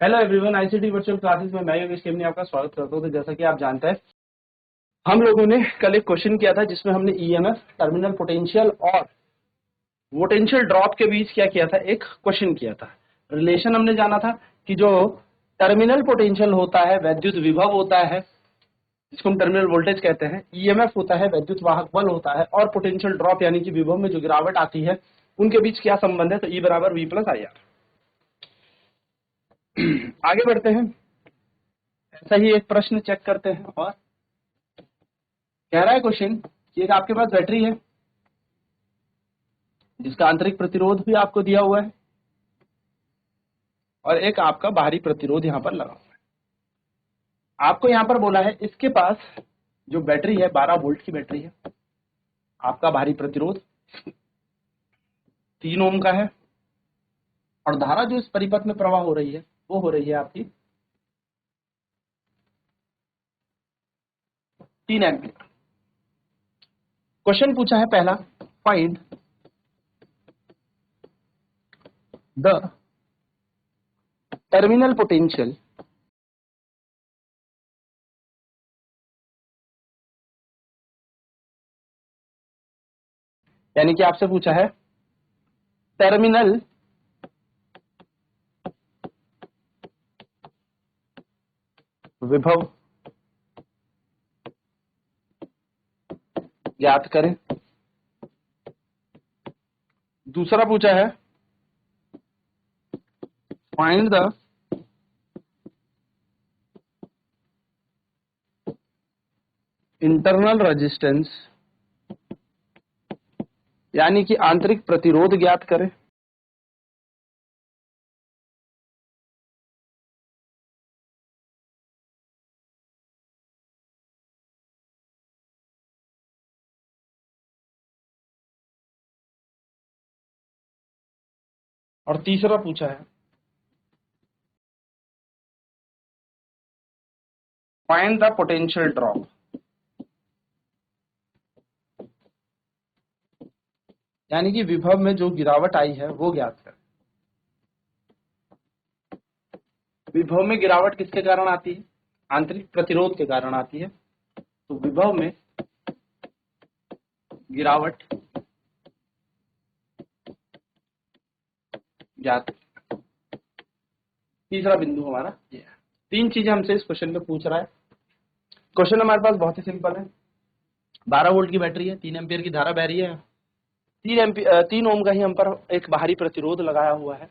Hello everyone, ICT virtual classes में मैं योगेश केमनी आपका स्वागत करता हूं। तो जैसा कि आप जानते हैं, हम लोगों ने कल एक क्वेश्चन किया था जिसमें हमने ईएमएफ, टर्मिनल पोटेंशियल और पोटेंशियल ड्रॉप के बीच क्या किया था, एक क्वेश्चन किया था। रिलेशन हमने जाना था कि जो टर्मिनल पोटेंशियल होता है वैद्युत विभव होता है, जिसको हम टर्मिनल वोल्टेज कहते हैं, ईएमएफ होता है वैद्युत वाहक बल होता है, और पोटेंशियल ड्रॉप यानी कि विभव में जो गिरावट आती है उनके बीच क्या संबंध है। तो ई बराबर वी प्लस आई आर। आगे बढ़ते हैं, ऐसा ही एक प्रश्न चेक करते हैं। और कह रहा है क्वेश्चन कि एक आपके पास बैटरी है जिसका आंतरिक प्रतिरोध भी आपको दिया हुआ है और एक आपका बाहरी प्रतिरोध यहां पर लगा हुआ है। आपको यहां पर बोला है इसके पास जो बैटरी है 12 वोल्ट की बैटरी है, आपका बाहरी प्रतिरोध 3 ओम का है और धारा जो इस परिपथ में प्रवाह हो रही है वो हो रही है आपकी 3 एम्पीयर। क्वेश्चन पूछा है पहला, फाइंड द टर्मिनल पोटेंशियल यानी कि आपसे पूछा है टर्मिनल विभव ज्ञात करें। दूसरा पूछा है फाइंड द इंटरनल रेजिस्टेंस यानी कि आंतरिक प्रतिरोध ज्ञात करें। और तीसरा पूछा है फाइंड द पोटेंशियल ड्रॉप यानी कि विभव में जो गिरावट आई है वो ज्ञात करें। विभव में गिरावट किसके कारण आती है? आंतरिक प्रतिरोध के कारण आती है। तो विभव में गिरावट ज्ञात। तीसरा बिंदु हमारा ये है। 3 चीजें हमसे इस क्वेश्चन में पूछ रहा है। क्वेश्चन हमारे पास बहुत ही सिंपल है। 12 वोल्ट की बैटरी है, 3 एम्पियर की धारा बह रही है, 3 ओम का ही हम पर एक बाहरी प्रतिरोध लगाया हुआ है।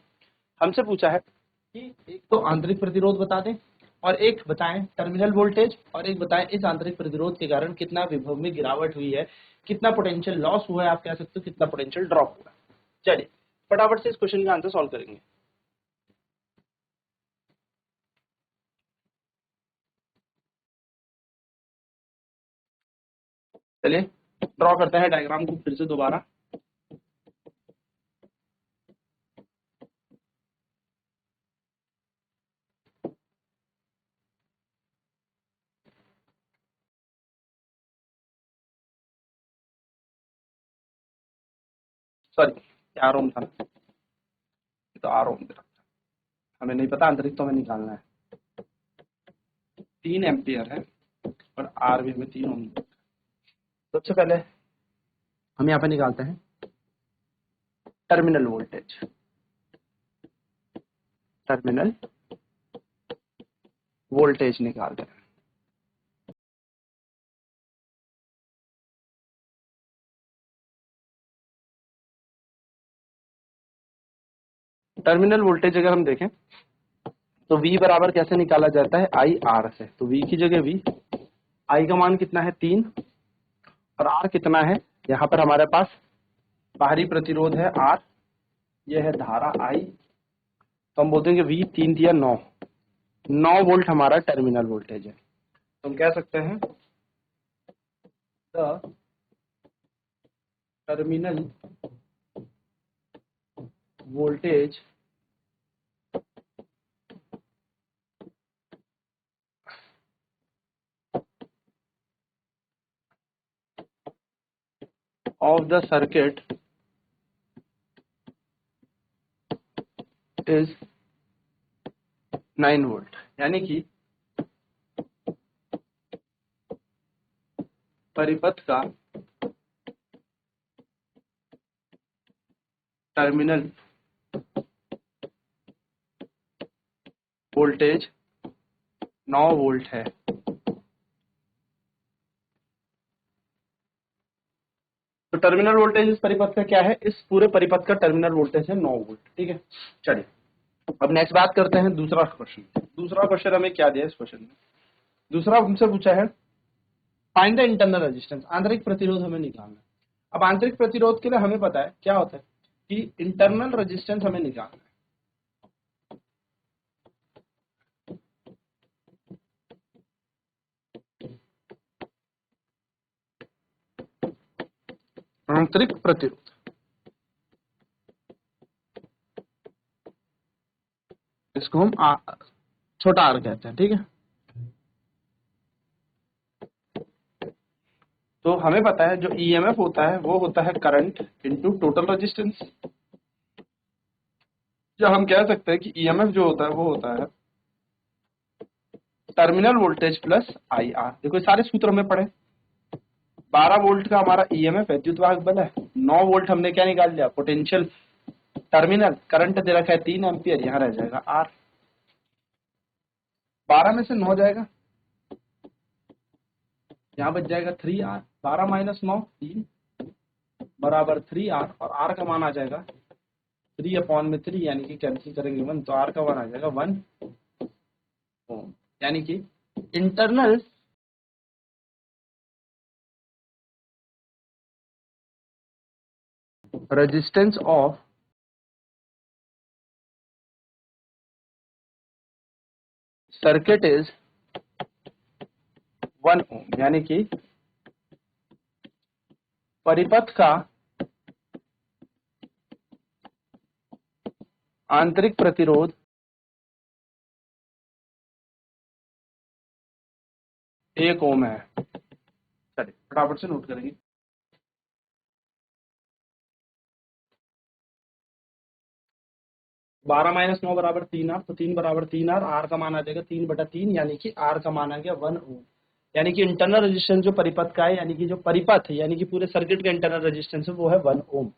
हमसे पूछा है कि एक तो आंतरिक प्रतिरोध बता दें और एक बताएं टर्मिनल वोल्टेज और एक बताएं इस आंतरिक प्रतिरोध के कारण कितना विभव में गिरावट हुई है, कितना पोटेंशियल लॉस हुआ है, आप कह सकते हो कितना पोटेंशियल ड्रॉप हुआ है। चलिए फटाफट से इस क्वेश्चन का आंसर सॉल्व करेंगे। चलिए ड्रॉ करते हैं डायग्राम को फिर से दोबारा। सॉरी, 4 ओम था, तो 8 ओम दे रखा था। हमें नहीं पता, आंतरिक तो हमें निकालना है। 3 एम्पियर है और आर भी हमें 3 ओम। सबसे पहले हम यहाँ पे निकालते हैं टर्मिनल वोल्टेज। टर्मिनल वोल्टेज निकालते हैं। टर्मिनल वोल्टेज अगर हम देखें तो V बराबर कैसे निकाला जाता है, आई आर से। तो V की जगह V, I का मान कितना है 3 और R कितना है, यहाँ पर हमारे पास बाहरी प्रतिरोध है R, यह है धारा I। तो हम बोलते हैं कि V 3 दिया 9 वोल्ट हमारा टर्मिनल वोल्टेज है। तो हम कह सकते हैं the terminal voltage of the circuit is 9 volt, यानी कि परिपथ का टर्मिनल वोल्टेज 9 वोल्ट है। तो टर्मिनल वोल्टेज इस परिपथ का क्या है, इस पूरे परिपथ का टर्मिनल वोल्टेज है 9 वोल्ट। ठीक है, चलिए अब नेक्स्ट बात करते हैं दूसरा क्वेश्चन। दूसरा क्वेश्चन हमें क्या दिया इस क्वेश्चन में, दूसरा हमसे पूछा है फाइंड द इंटरनल रेजिस्टेंस, आंतरिक प्रतिरोध हमें निकालना है। अब आंतरिक प्रतिरोध के लिए हमें पता है क्या होता है कि इंटरनल रेजिस्टेंस हमें निकालना है। आंतरिक प्रतिरोध, इसको हम छोटा आर कहते हैं। ठीक है, तो हमें पता है जो ईएमएफ होता है वो होता है करंट इनटू टोटल रेजिस्टेंस, या हम कह सकते हैं कि ईएमएफ जो होता है वो होता है terminal voltage plus I R. देखो सारे सूत्र हमें पढ़े, 12 वोल्ट का हमारा ईएमएफ विद्युत वाहक बल है, 9 वोल्ट हमने क्या निकाल लिया पोटेंशियल, टर्मिनल करंट दे रखा है 3 एम्पियर, यहाँ रह जाएगा आर, 12 में से 9 जाएगा, यहाँ बच जाएगा 3 आर, 12 माइनस 9 3 बराबर 3 आर, और आर का मान आ जाएगा 3/3, यानी कि कैंसिल करेंगे 1, तो आर का मान आ जाएगा 1 ओम, यानी कि internal resistance of circuit is 1 ओम, यानी कि परिपथ का आंतरिक प्रतिरोध 1 ओम है। चलिए फटाफट से नोट करेंगे। बारह माइनस 9 बराबर 3 आर, तो 3 बराबर 3 आर, आर का मान आ जाएगा 3/3, यानी कि आर का मान आ गया 1 ओम, यानी कि इंटरनल रेजिस्टेंस जो परिपथ का है, यानी कि जो परिपथ है यानी कि पूरे सर्किट का इंटरनल रेजिस्टेंस है वो है 1 ओम।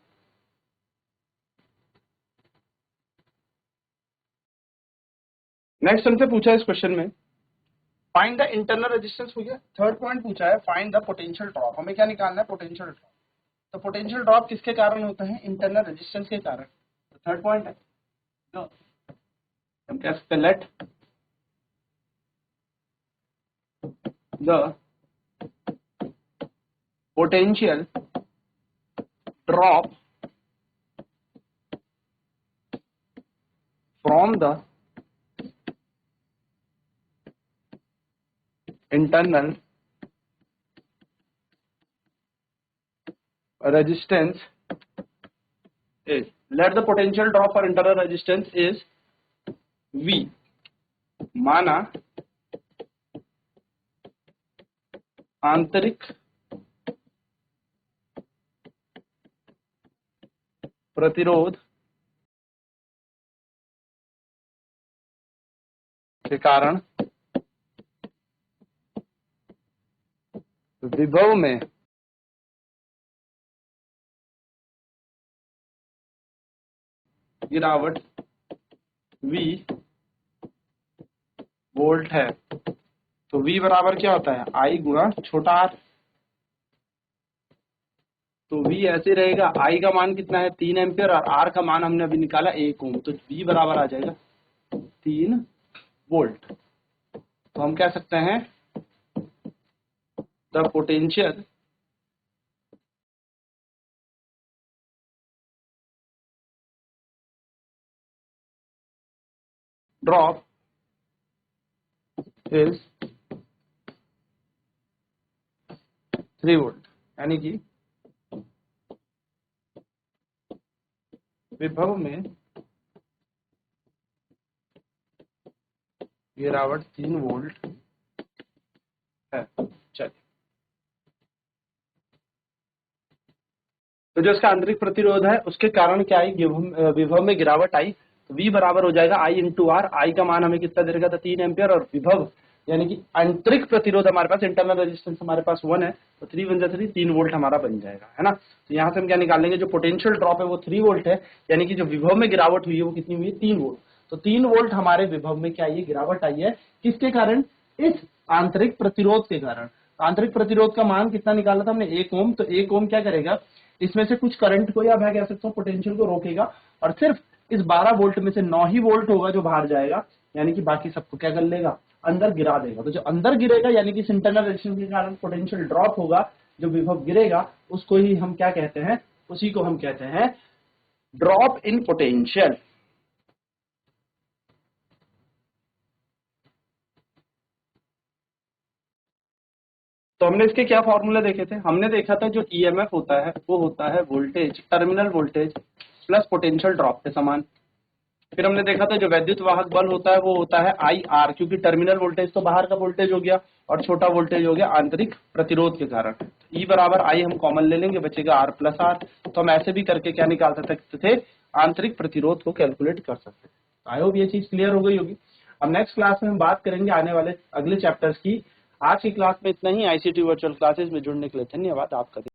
नेक्स्ट हमसे पूछा है इस क्वेश्चन में फाइंड द इंटरनल रेजिस्टेंस, हो गया। थर्ड पॉइंट पूछा है फाइंड द पोटेंशियल ड्रॉप, हमें क्या निकालना है पोटेंशियल ड्रॉप। तो पोटेंशियल ड्रॉप किसके कारण होता है, इंटरनल रेजिस्टेंस के कारण। तो थर्ड पॉइंट है तो हम कह सकते हैं let the potential drop from the internal resistance is, let the potential drop for internal resistance is V, माना आंतरिक प्रतिरोध के कारण विभव में गिरावट V वोल्ट है। तो V बराबर क्या होता है I गुणा छोटा r, तो V ऐसे रहेगा, I का मान कितना है 3 एम्पियर और R का मान हमने अभी निकाला 1 ओम, तो V बराबर आ जाएगा 3 वोल्ट। तो हम कह सकते हैं the potential drop is 3 volt, यानी कि विभव में गिरावट 3 वोल्ट है। चलिए, तो जो इसका आंतरिक प्रतिरोध है उसके कारण क्या आई, विभव में गिरावट आई। V बराबर हो जाएगा I इंटू आर। आई का मान हमें कितना दे रखा था 3 एम्पियर, और विभव यानी कि आंतरिक प्रतिरोध हमारे पास, इंटरनल रेजिस्टेंस हमारे पास 1 है, तो 3 वन 3 3 वोल्ट हमारा बन जाएगा, है ना। तो यहाँ से हम क्या निकाल लेंगे, जो पोटेंशियल ड्रॉप है वो 3 वोल्ट है, यानी कि जो विभव में गिरावट हुई है वो कितनी हुई है 3 वोल्ट। तो 3 वोल्ट हमारे विभव में क्या आई है, गिरावट आई है। किसके कारण, इस आंतरिक प्रतिरोध के कारण। आंतरिक प्रतिरोध का मान कितना निकाला था हमने 1 ओम। तो 1 ओम क्या करेगा, इसमें से कुछ करंट को, या मैं कह सकता हूँ पोटेंशियल को रोकेगा, और सिर्फ इस 12 वोल्ट में से 9 ही वोल्ट होगा जो बाहर जाएगा, यानी कि बाकी सबको क्या कर लेगा, अंदर गिरा देगा। तो जो अंदर गिरेगा यानी कि इंटरनल रेजिस्टेंस के कारण पोटेंशियल ड्रॉप होगा, जो विभव गिरेगा उसको ही हम क्या कहते हैं, उसी को हम कहते हैं ड्रॉप इन पोटेंशियल। तो हमने इसके क्या फॉर्मूले देखे थे, हमने देखा था जो ईएमएफ होता है वो होता है voltage, terminal voltage plus potential drop के समान। फिर हमने देखा था जो वैद्युत वाहक बल होता है वो होता है आई आर, क्योंकि टर्मिनल वोल्टेज तो बाहर का वोल्टेज हो गया और छोटा वोल्टेज हो गया आंतरिक प्रतिरोध के कारण। ई बराबर आई हम कॉमन ले लेंगे, बचेगा आर प्लस आर। तो हम ऐसे भी करके क्या निकाल सकते थे, आंतरिक प्रतिरोध को कैलकुलेट कर सकते थे। आई होप ये चीज क्लियर हो गई होगी। अब नेक्स्ट क्लास में हम बात करेंगे आने वाले अगले चैप्टर्स की। आज की क्लास में इतना ही। आईसीटी वर्चुअल क्लासेस में जुड़ने के लिए धन्यवाद आपका।